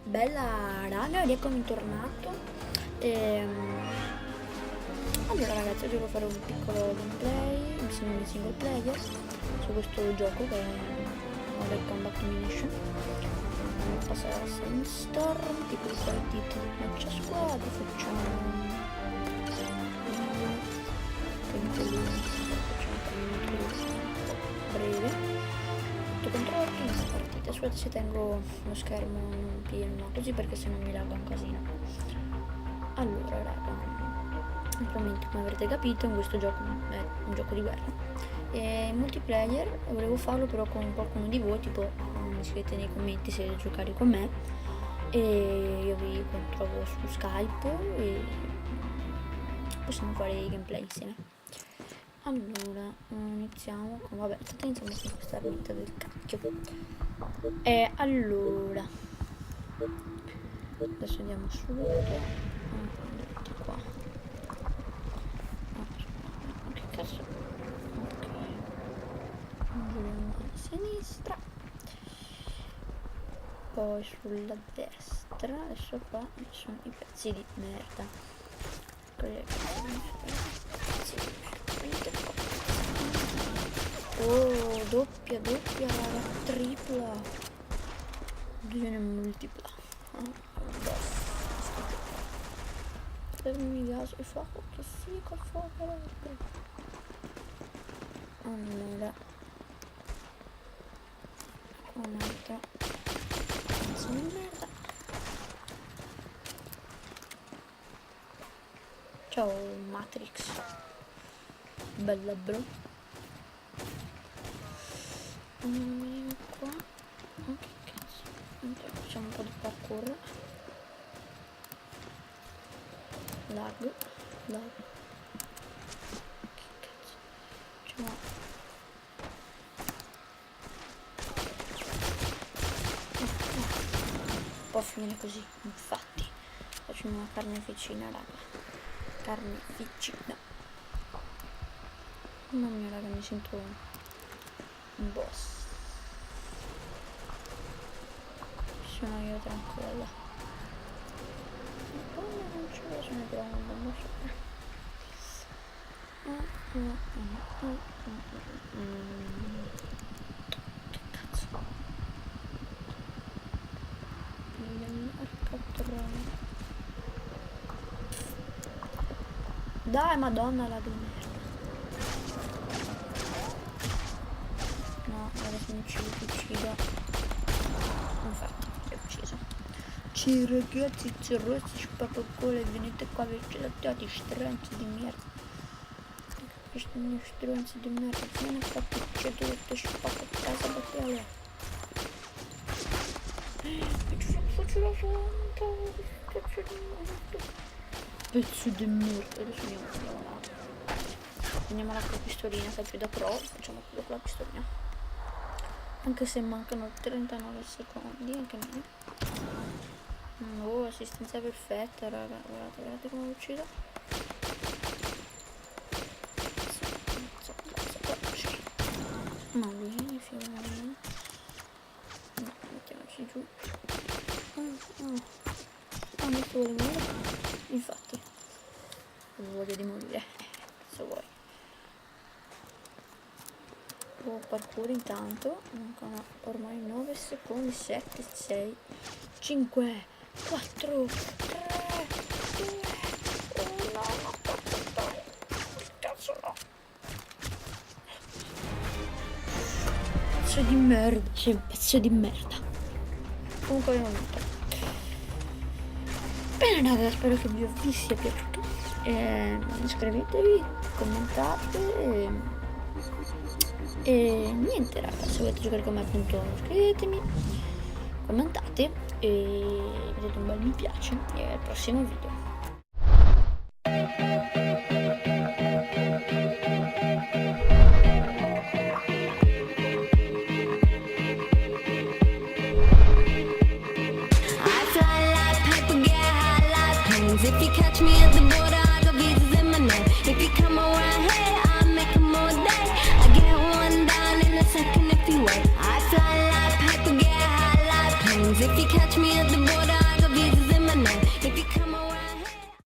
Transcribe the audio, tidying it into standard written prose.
Bella raga, rieccomi tornato. Allora ragazzi, oggi volevo fare un piccolo gameplay, in single player, su questo gioco che è Mortal Kombat Domination. Andiamo a passare alla Sandstorm, tipo i soliti match a squadra, facciamo breve. Controllo questa partita, aspetta se tengo lo schermo pieno così perché se no mi lagga un casino. Allora raga, naturalmente come avrete capito in questo gioco è un gioco di guerra e multiplayer. Volevo farlo però con qualcuno di voi, tipo mi scrivete nei commenti se volete giocare con me e io vi trovo su Skype e possiamo fare i gameplay insieme. Allora, iniziamo con... vabbè, iniziamo con questa armata del cacchio. Allora, adesso andiamo subito. Andate qua. Che cazzo? Ok. Andiamo a sinistra. Poi sulla destra. Adesso qua sono i pezzi di merda. Oh, doppia, tripla, divenne multipla. Fermi gas e fuoco, che figo il fuoco. Allora, un'altra pezzo di merda. Ciao Matrix, bella bro. Andiamo qua. Oh, che cazzo. Okay, facciamo un po' di parkour. Lag. Che cazzo. Facciamo. Può finire così, infatti. Facciamo una carneficina, raga. Carneficina. Mamma mia, raga, mi sento un boss. Sono io tranquilla. Poi non ce la sono più un boss. Che cazzo? Dai, madonna la di merda. No, ora se mi uccido. Infatti, si è ucciso. Ci ragazzi, rossi, spaccaculo, venite qua, vi uccidete, stronzi di merda. Questi miei stronzi di merda, vieni qua, uccidete, spacca casa da tele. Faccio la santa, pezzo di merda. Adesso andiamo alla pistolina, che è più da pro, facciamo quello con la pistolina. Anche se mancano 39 secondi, anche meno. Oh, assistenza perfetta, raga, guardate come lo uccido. Ma vieni, figlio mio. No, mettiamoci giù. Adesso vuole morire. Infatti, voglio di morire. Se vuoi. Parkour intanto, mancano ormai 9 secondi, 7, 6, 5, 4, 3, 2, 1, cazzo no. Pezzo di merda, sei un pezzo di merda. Comunque abbiamo vinto. Bene raga, spero che vi sia piaciuto. Iscrivetevi, commentate e niente raga, se volete giocare con me appunto iscrivetemi, commentate e mettete un bel mi piace e al prossimo video. If you catch me at the border, I got visas in my name. If you come around here, I'll make them all day. I get one down in a second if you wait. I fly like paper, get high like planes. If you catch me at the border,